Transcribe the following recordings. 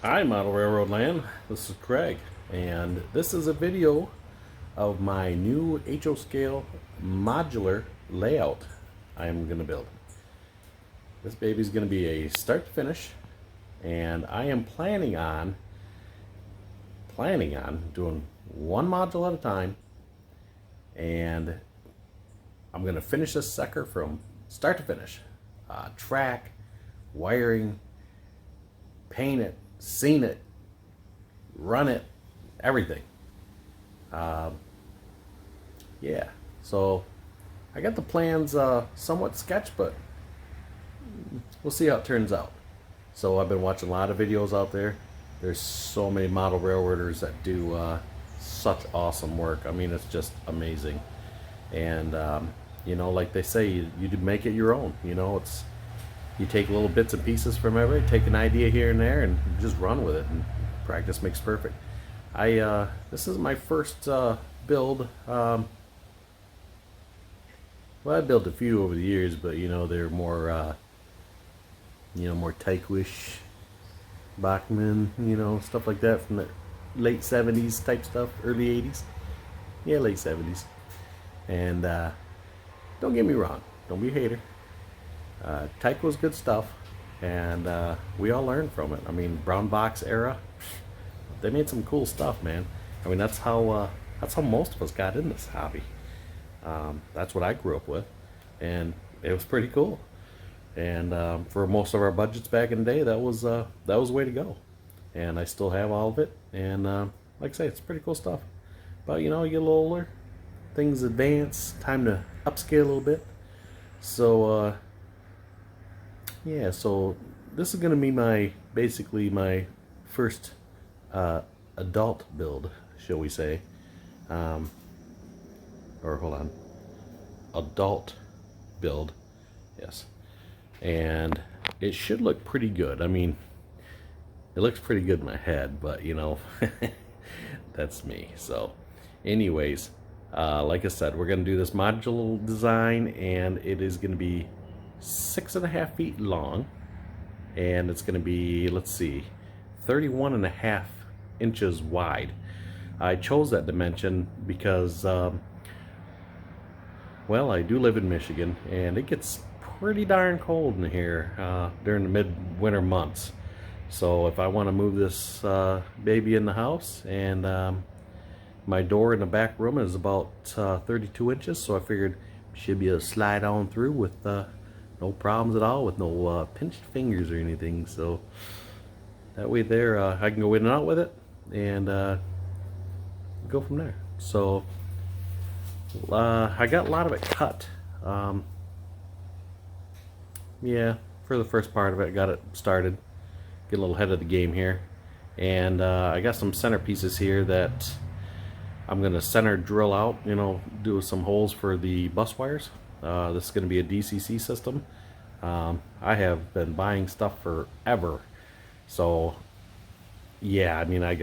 Hi, Model Railroad Land. This is Craig, and this is a video of my new HO scale modular layout I'm going to build. This baby's going to be a start to finish, and I am planning on doing one module at a time, and I'm going to finish this sucker from start to finish. Track, wiring, paint it, scene it, run it, everything. Yeah, so I got the plans somewhat sketched, but we'll see how it turns out. So I've been watching a lot of videos out there. There's so many model railroaders that do such awesome work. I mean, it's just amazing. And you know, like they say, you make it your own. You know, you take little bits and pieces from everything, take an idea here and there, and just run with it. And practice makes perfect. This is my first build. Well, I built a few over the years, but you know they're more, more Tyquish, Bachman, stuff like that from the late '70s type stuff, early '80s. Yeah, late '70s. And don't get me wrong, don't be a hater. Tyke was good stuff, and we all learned from it. I mean, brown box era, they made some cool stuff, man. I mean, that's how most of us got in this hobby. That's what I grew up with, and it was pretty cool. And for most of our budgets back in the day, that was the way to go. And I still have all of it, and like I say, it's pretty cool stuff. But you know, you get a little older, things advance, time to upscale a little bit. So yeah, so this is going to be basically my first adult build, shall we say. Or hold on, adult build, yes. And it should look pretty good. I mean, it looks pretty good in my head, but you know, that's me. So anyways, like I said, we're going to do this modular design, and it is going to be 6.5 feet long, and it's going to be, let's see, 31.5 inches wide. I chose that dimension because well, I do live in Michigan, and it gets pretty darn cold in here during the midwinter months. So if I want to move this baby in the house, and my door in the back room is about 32 inches, so I figured should be able to slide on through with no problems at all, with no pinched fingers or anything. So that way there, I can go in and out with it, and go from there. So I got a lot of it cut. Yeah, for the first part of it, got it started. Get a little ahead of the game here. And I got some center pieces here that I'm going to center drill out, do some holes for the bus wires. This is going to be a DCC system. I have been buying stuff forever. So, yeah, I mean, I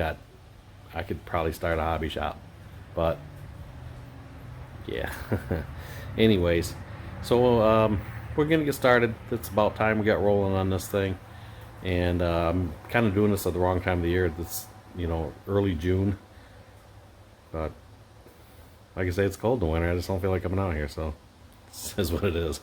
could probably start a hobby shop. But yeah. Anyways, so we're gonna get started. It's about time we got rolling on this thing, and I'm kind of doing this at the wrong time of the year. It's early June, but like I say, it's cold in the winter. I just don't feel like coming out here, so this is what it is.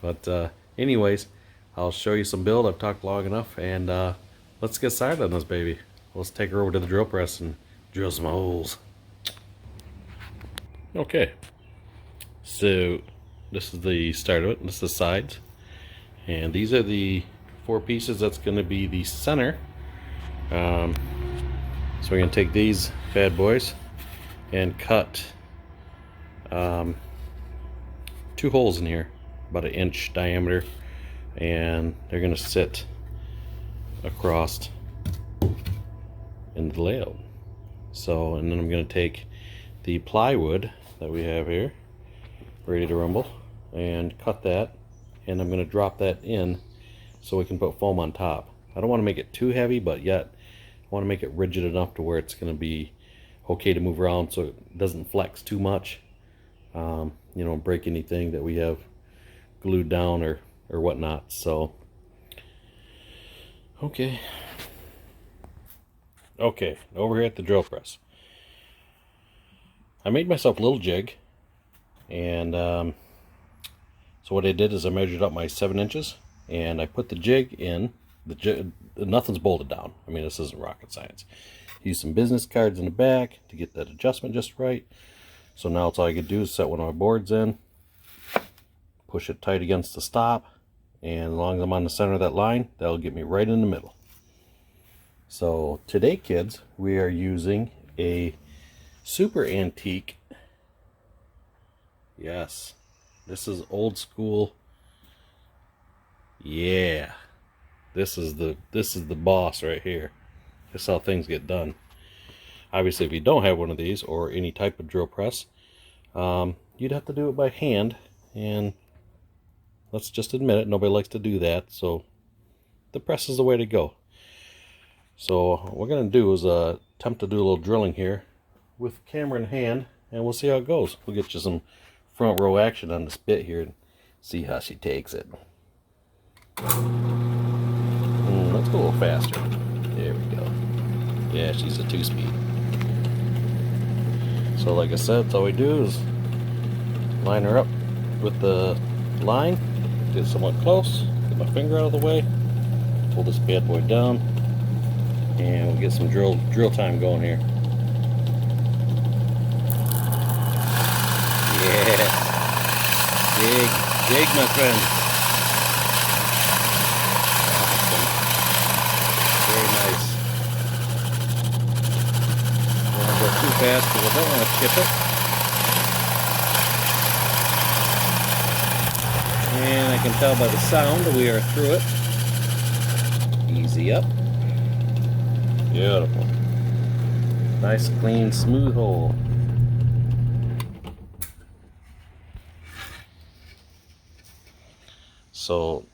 But anyways, I'll show you some build. I've talked long enough, and let's get started on this baby. Let's take her over to the drill press and drill some holes. Okay, so this is the start of it. This is the sides, and these are the 4 pieces. That's going to be the center. So we're going to take these bad boys and cut 2 holes in here, about 1 inch diameter, and they're going to sit across into the layout. So, and then I'm going to take the plywood that we have here ready to rumble and cut that, and I'm going to drop that in so we can put foam on top. I don't want to make it too heavy, but yet I want to make it rigid enough to where it's going to be okay to move around, so it doesn't flex too much, break anything that we have glued down or whatnot. So okay, Okay, over here at the drill press, I made myself a little jig, and so what I did is I measured up my 7 inches, and I put the jig in. Nothing's bolted down. I mean, this isn't rocket science. Use some business cards in the back to get that adjustment just right. So now it's all I could do is set one of my boards in, push it tight against the stop, and as long as I'm on the center of that line, that'll get me right in the middle. So today, kids, we are using a super antique. Yes, this is old school. Yeah, this is the boss right here. This is how things get done. Obviously, if you don't have one of these or any type of drill press, you'd have to do it by hand, and let's just admit it, nobody likes to do that, so the press is the way to go. So what we're going to do is attempt to do a little drilling here with camera in hand, and we'll see how it goes. We'll get you some front row action on this bit here and see how she takes it. Let's go a little faster. There we go. Yeah, she's a 2-speed. So like I said, that's all we do is line her up with the line, get somewhat close, get my finger out of the way, pull this bad boy down, and we'll get some drill time going here. Yeah, jig my friend. Awesome. Very nice. Don't want to go too fast because I don't want to chip it. And I can tell by the sound that we are through it. Easy up. Beautiful. Nice, clean, smooth hole. So,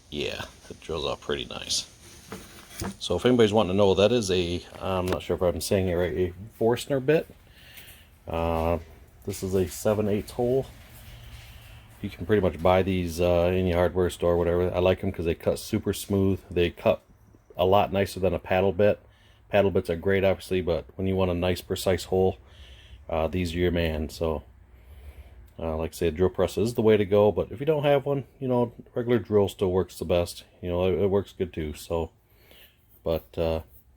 yeah, it drills out pretty nice. So if anybody's wanting to know, that is a, I'm not sure if I'm saying it right, a Forstner Bit. This is a 7/8 hole. You can pretty much buy these in your hardware store or whatever. I like them because they cut super smooth. They cut a lot nicer than a paddle bit. Paddle bits are great, obviously, but when you want a nice, precise hole, these are your man. So, like I say, a drill press is the way to go. But if you don't have one, you know, regular drill still works the best. You know, it works good too. So, but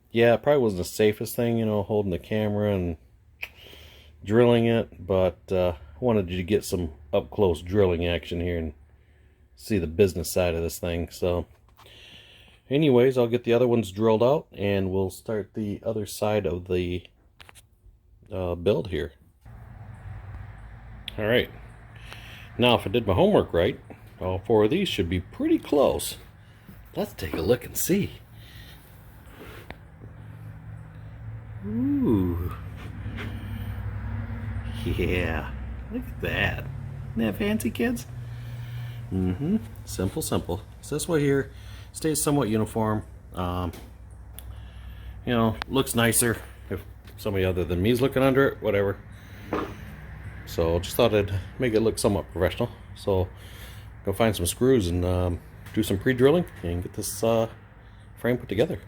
yeah, it probably wasn't the safest thing, you know, holding the camera and drilling it. But I wanted you to get some up close drilling action here and see the business side of this thing. So anyways, I'll get the other ones drilled out and we'll start the other side of the build here. Alright, now if I did my homework right, all 4 of these should be pretty close. Let's take a look and see. Ooh, yeah, look at that. Isn't that fancy, kids? Simple, simple. So this way here stays somewhat uniform. You know, looks nicer if somebody other than me is looking under it, whatever. So just thought I'd make it look somewhat professional. So go find some screws and do some pre-drilling and get this frame put together.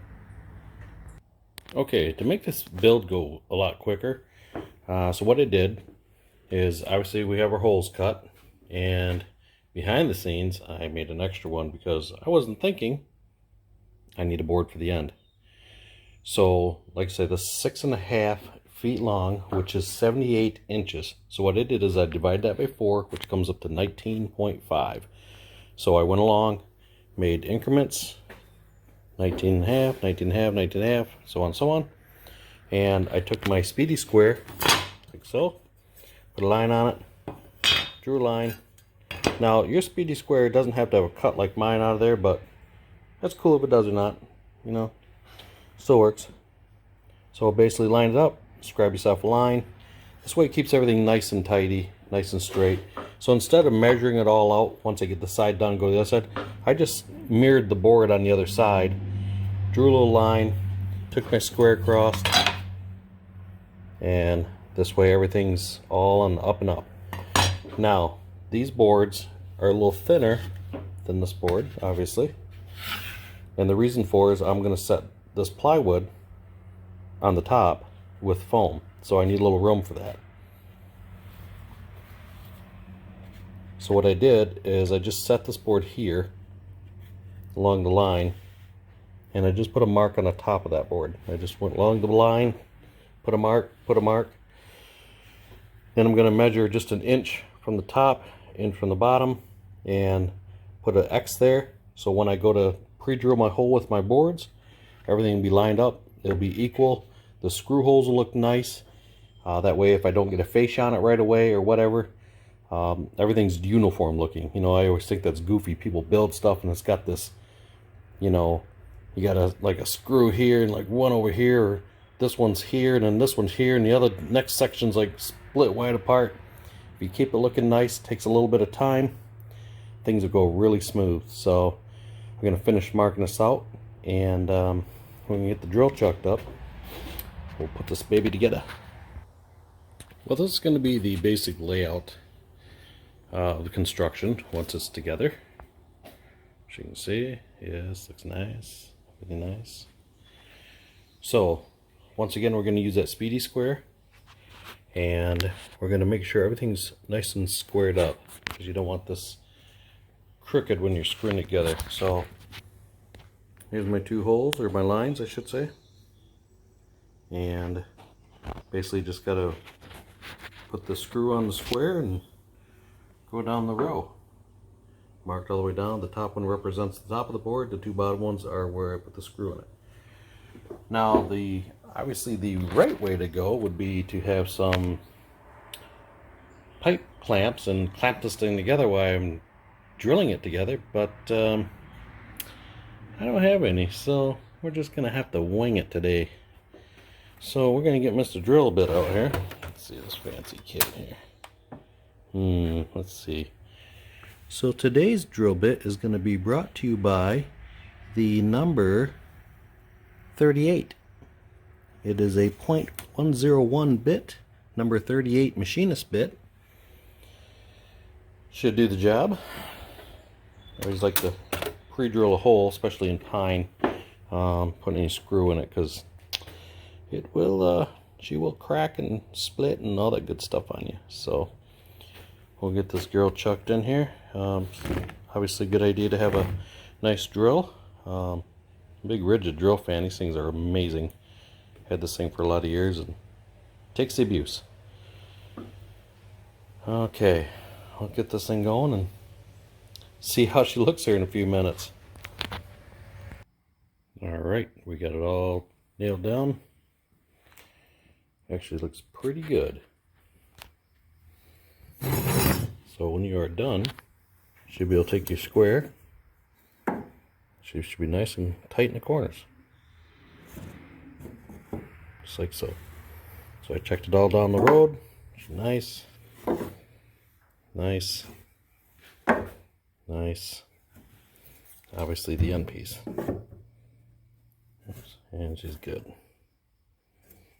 Okay, to make this build go a lot quicker, so what I did is, obviously we have our holes cut, and behind the scenes I made an extra one because I wasn't thinking I need a board for the end. So like I said, this is 6.5 feet long, which is 78 inches. So what I did is I divided that by 4, which comes up to 19.5. So I went along, made increments, 19.5, 19.5, 19.5, so on and so on. And I took my speedy square, like so, put a line on it, drew a line. Now your speedy square doesn't have to have a cut like mine out of there, but that's cool if it does or not, you know, still works. So basically line it up, just grab yourself a line. This way it keeps everything nice and tidy, nice and straight. So instead of measuring it all out, once I get the side done, go to the other side, I just mirrored the board on the other side, drew a little line, took my square across, and this way everything's all on the up and up. Now, these boards are a little thinner than this board, obviously. And the reason for is I'm going to set this plywood on the top with foam, so I need a little room for that. So what I did is I just set this board here along the line, and I just put a mark on the top of that board. I just went along the line, put a mark, then I'm going to measure just an inch from the top, inch from the bottom, and put an X there, so when I go to pre-drill my hole with my boards, everything will be lined up, it'll be equal, the screw holes will look nice, that way if I don't get a face on it right away or whatever, everything's uniform looking. You know, I always think that's goofy. People build stuff and it's got this, you know, you got like a screw here and like one over here, or this one's here and then this one's here, and the other next section's like split wide apart. If you keep it looking nice, it takes a little bit of time, things will go really smooth. So I'm going to finish marking this out, and when we get the drill chucked up, we'll put this baby together. Well, this is going to be the basic layout of the construction once it's together. As you can see, yes, looks nice, really nice. So once again, we're going to use that speedy square, and we're going to make sure everything's nice and squared up, because you don't want this crooked when you're screwing it together. So here's my two holes, or my lines I should say, and basically just got to put the screw on the square and go down the row. Marked all the way down. The top one represents the top of the board, the two bottom ones are where I put the screw in it. Now obviously the right way to go would be to have some pipe clamps and clamp this thing together while I'm drilling it together, but I don't have any, so we're just gonna have to wing it today. So we're gonna get Mr. Drill Bit out here. Let's see this fancy kit here. Let's see. So today's drill bit is going to be brought to you by the number 38. It is a .101 bit, number 38 machinist bit. Should do the job. I always like to pre-drill a hole, especially in pine. Put any screw in it, because it will, she will crack and split and all that good stuff on you. So we'll get this girl chucked in here. Obviously, good idea to have a nice drill. Big rigid drill fan. These things are amazing. Had this thing for a lot of years and takes the abuse. Okay, I'll get this thing going and see how she looks here in a few minutes. Alright, we got it all nailed down. Actually looks pretty good. So when you are done, you should be able to take your square. She should be nice and tight in the corners. Just like so. So I checked it all down the road. Nice. Nice. Nice. Obviously the end piece. And she's good.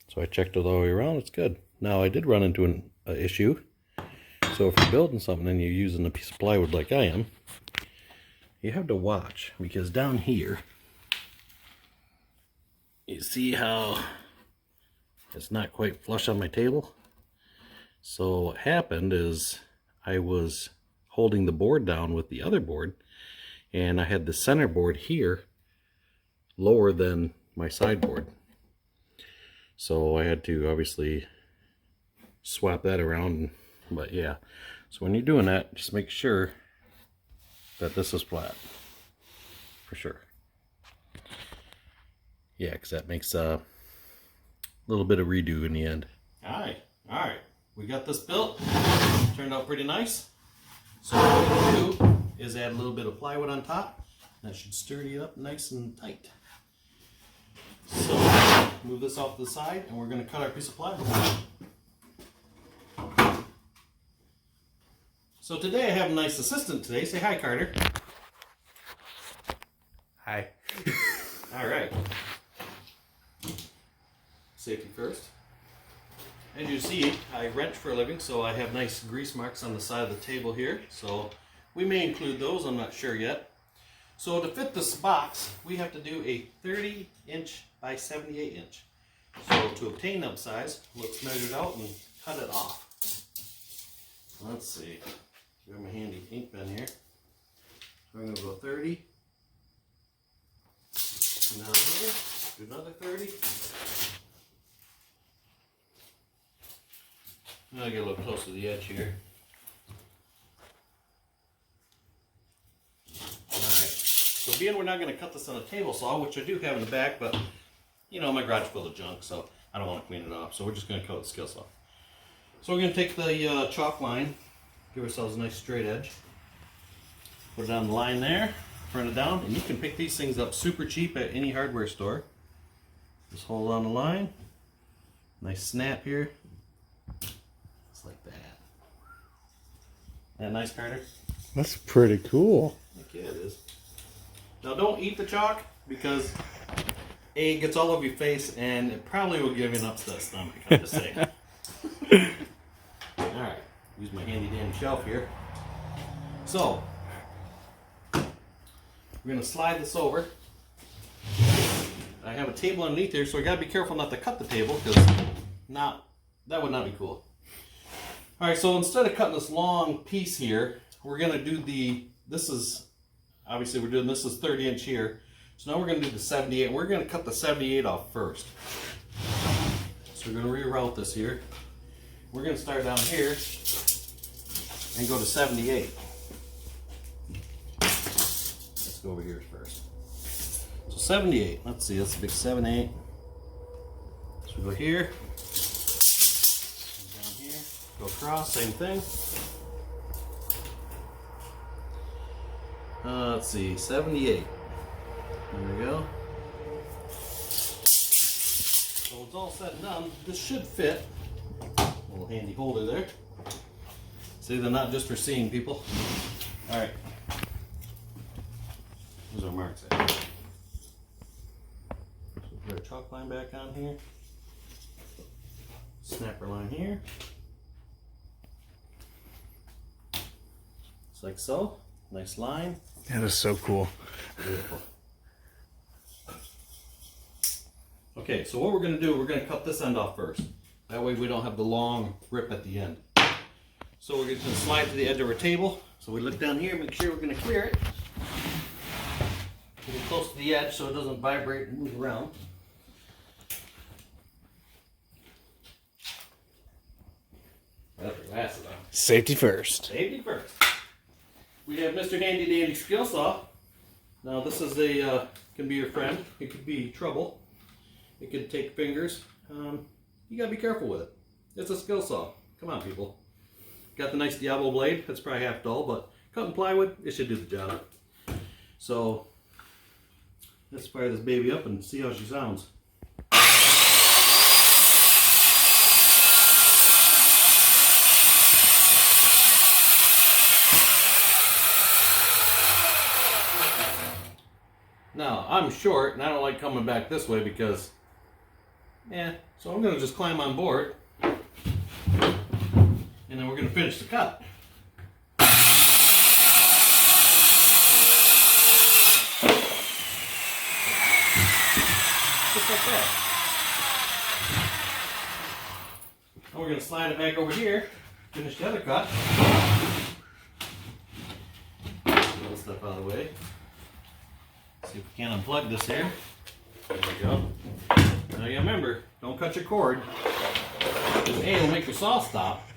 So I checked it all the way around, it's good. Now I did run into an issue. So if you're building something and you're using a piece of plywood like I am, you have to watch, because down here, you see how it's not quite flush on my table? So what happened is I was holding the board down with the other board, and I had the center board here lower than my sideboard. So I had to obviously swap that around. But yeah, so when you're doing that, just make sure that this is flat, for sure. Yeah, because that makes a little bit of redo in the end. Alright, we got this built. Turned out pretty nice. So what we're going to do is add a little bit of plywood on top. That should sturdy it up nice and tight. So move this off to the side, and we're going to cut our piece of plywood. So today I have a nice assistant today. Say hi, Carter. Hi. All right. Safety first. As you see, I wrench for a living, so I have nice grease marks on the side of the table here. So we may include those, I'm not sure yet. So to fit this box, we have to do a 30-inch by 78-inch. So to obtain that size, let's measure it out and cut it off. Let's see. Got my handy ink pen here. So I'm going to go 30. Now here, do another 30. Now I get a little close to the edge here. So being we're not going to cut this on a table saw, which I do have in the back, but you know, my garage is full of junk, so I don't want to clean it off. So we're just going to cut with a skill saw. So we're going to take the chalk line, give ourselves a nice straight edge, put it on the line there, print it down, and you can pick these things up super cheap at any hardware store. Just hold on the line, nice snap here, just like that. Isn't that nice, Carter? That's pretty cool. Heck yeah, it is. Now don't eat the chalk because A, it gets all over your face and it probably will give you an upset stomach, I'm just saying. Alright, use my handy dandy shelf here. So, we're going to slide this over. I have a table underneath here, so I got to be careful not to cut the table because that would not be cool. Alright, so instead of cutting this long piece here, we're going to do obviously we're doing this is 30-inch here. So now we're going to do the 78. We're going to cut the 78 off first. So we're going to reroute this here. We're going to start down here and go to 78. Let's go over here first. So 78. Let's see, that's a big 7/8. So we go here, down here, go across, same thing. Let's see, 78. There we go. So it's all said and done. This should fit. A little handy holder there. See, they're not just for seeing people. Alright. There's our marks at. So put our chalk line back on here. Snapper line here. Just like so. Nice line. That is so cool. Beautiful. Okay, so what we're going to do, we're going to cut this end off first. That way we don't have the long rip at the end. So we're going to slide to the edge of our table. So we look down here, make sure we're going to clear it. Get it close to the edge so it doesn't vibrate and move around. Got your glasses on. Safety first. Safety first. We have Mr. Handy Dandy Skill Saw. Now this is can be your friend. It could be trouble. It could take fingers. You gotta be careful with it. It's a skill saw. Come on, people. Got the nice Diablo blade. That's probably half dull, but cutting plywood, it should do the job. So let's fire this baby up and see how she sounds. Now, I'm short and I don't like coming back this way because, so I'm going to just climb on board and then we're going to finish the cut. Just like that. Now we're going to slide it back over here, finish the other cut. Little stuff out of the way. See if we can unplug this here. There we go. Now you remember, don't cut your cord. Because A, it'll make your saw stop.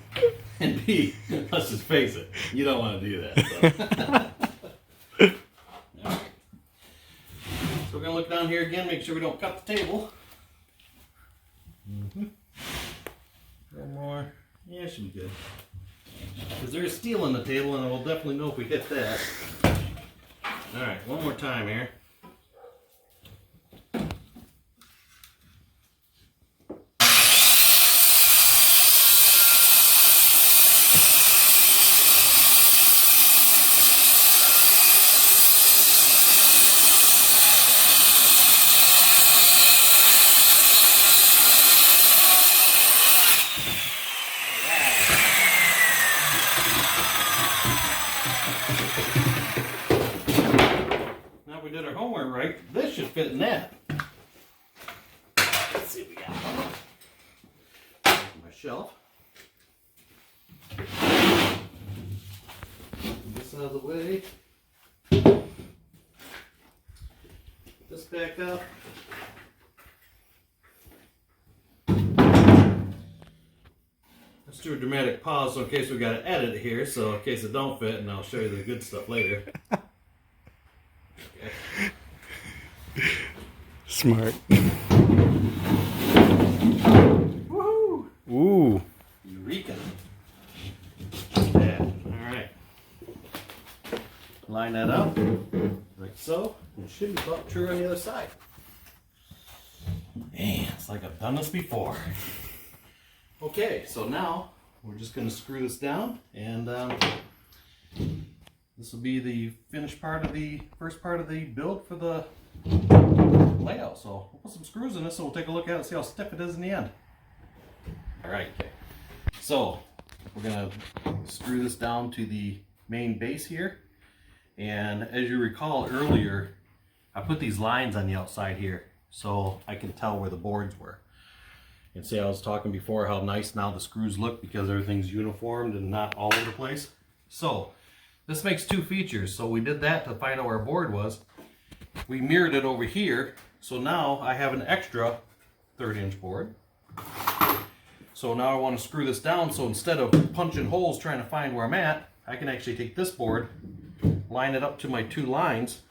And B, let's just face it, you don't want to do that. So, right. So we're going to look down here again, make sure we don't cut the table. A little more. Yeah, it should be good. Because there is steel on the table and we'll definitely know if we hit that. Alright, one more time here. Alright, this should fit in that. Let's see what we got. My shelf. This out of the way. This back up. Let's do a dramatic pause so in case we got to edit it here, so in case it don't fit, and I'll show you the good stuff later. Okay. Smart. Woohoo! Ooh. Eureka! Yeah. Alright. Line that up, like so. And it should be about true on the other side. Man, it's like I've done this before. Okay, so now we're just going to screw this down, and this will be the finished part of the first part of the build for the layout. So we'll put some screws in this, and we'll take a look at it and see how stiff it is in the end. All right, so we're going to screw this down to the main base here, and as you recall earlier, I put these lines on the outside here so I can tell where the boards were. And see, I was talking before how nice now the screws look because everything's uniformed and not all over the place. So this makes two features. So we did that to find out where our board was. We mirrored it over here. So now I have an extra 3/8 board. So now I want to screw this down. So instead of punching holes trying to find where I'm at, I can actually take this board, line it up to my two lines,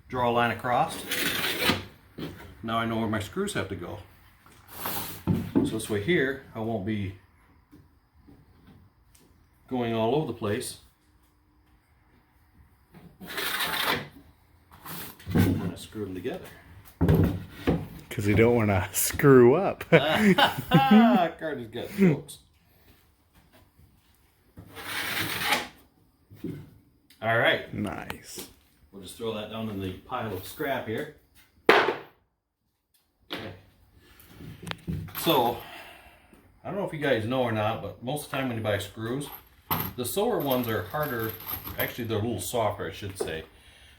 draw a line across. Now I know where my screws have to go. So this way here, I won't be going all over the place. When I screw them together. Because you don't want to screw up. Carter's got jokes. All right. Nice. We'll just throw that down in the pile of scrap here. Okay. So, I don't know if you guys know or not, but most of the time when you buy screws, the silver ones are harder. Actually, they're a little softer, I should say.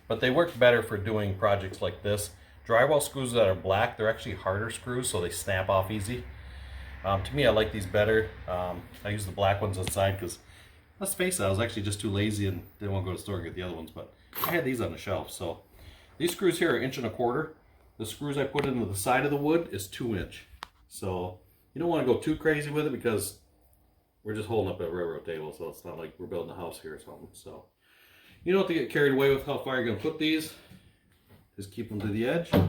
But they work better for doing projects like this. Drywall screws that are black, they're actually harder screws, so they snap off easy. To me, I like these better. I use the black ones inside because, let's face it, I was actually just too lazy and didn't want to go to the store and get the other ones. But I had these on the shelf. So these screws here are 1.25 inches. The screws I put into the side of the wood is 2 inch. So you don't want to go too crazy with it because we're just holding up a railroad table, so it's not like we're building a house here or something. So you don't have to get carried away with how far you're going to put these. Just keep them to the edge. Get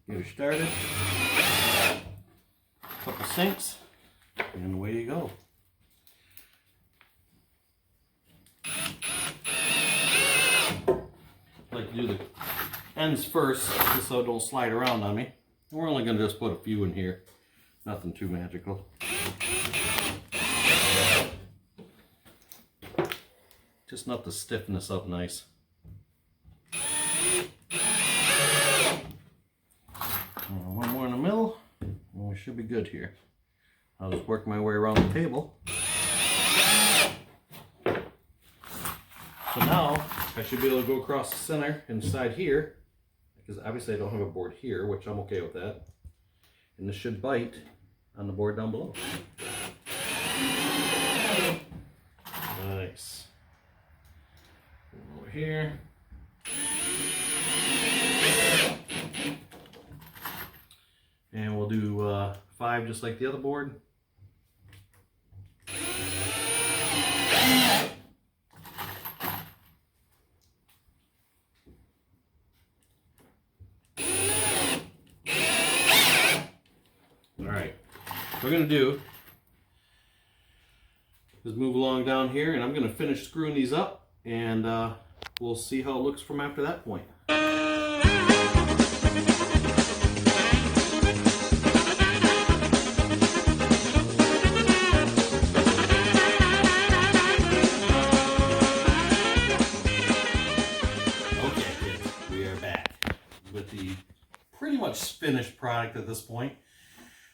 her started. Couple sinks, and away you go. I like to do the ends first, just so it don't slide around on me. And we're only going to just put a few in here. Nothing too magical. Just enough to stiffen this up nice. One more in the middle, and we should be good here. I'll just work my way around the table. So now I should be able to go across the center inside here, because obviously I don't have a board here, which I'm okay with that. And this should bite on the board down below. Nice. Over here. And we'll do 5 just like the other board. Alright, what we're going to do is move along down here, and I'm going to finish screwing these up, and we'll see how it looks from after that point. Pretty much finished product at this point.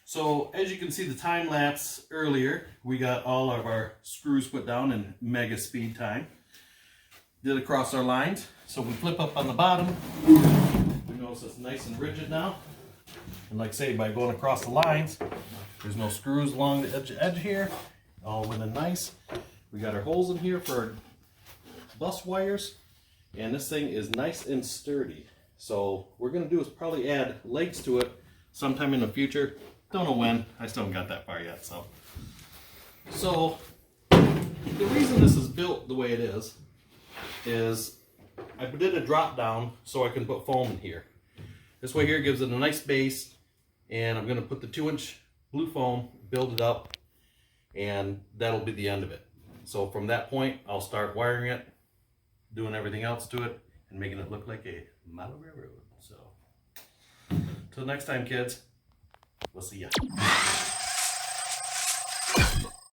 So as you can see the time lapse earlier, we got all of our screws put down in mega speed time. did across our lines. So we flip up on the bottom. We notice it's nice and rigid now. And like I say, by going across the lines, there's no screws along the edge here. All went in nice. We got our holes in here for our bus wires. And this thing is nice and sturdy. So what we're going to do is probably add legs to it sometime in the future. Don't know when. I still haven't got that far yet. So the reason this is built the way it is I did a drop down so I can put foam in here. This way here gives it a nice base, and I'm going to put the 2-inch blue foam, build it up, and that'll be the end of it. So from that point, I'll start wiring it, doing everything else to it, and making it look like a model railroad. So, till next time, kids, we'll see ya.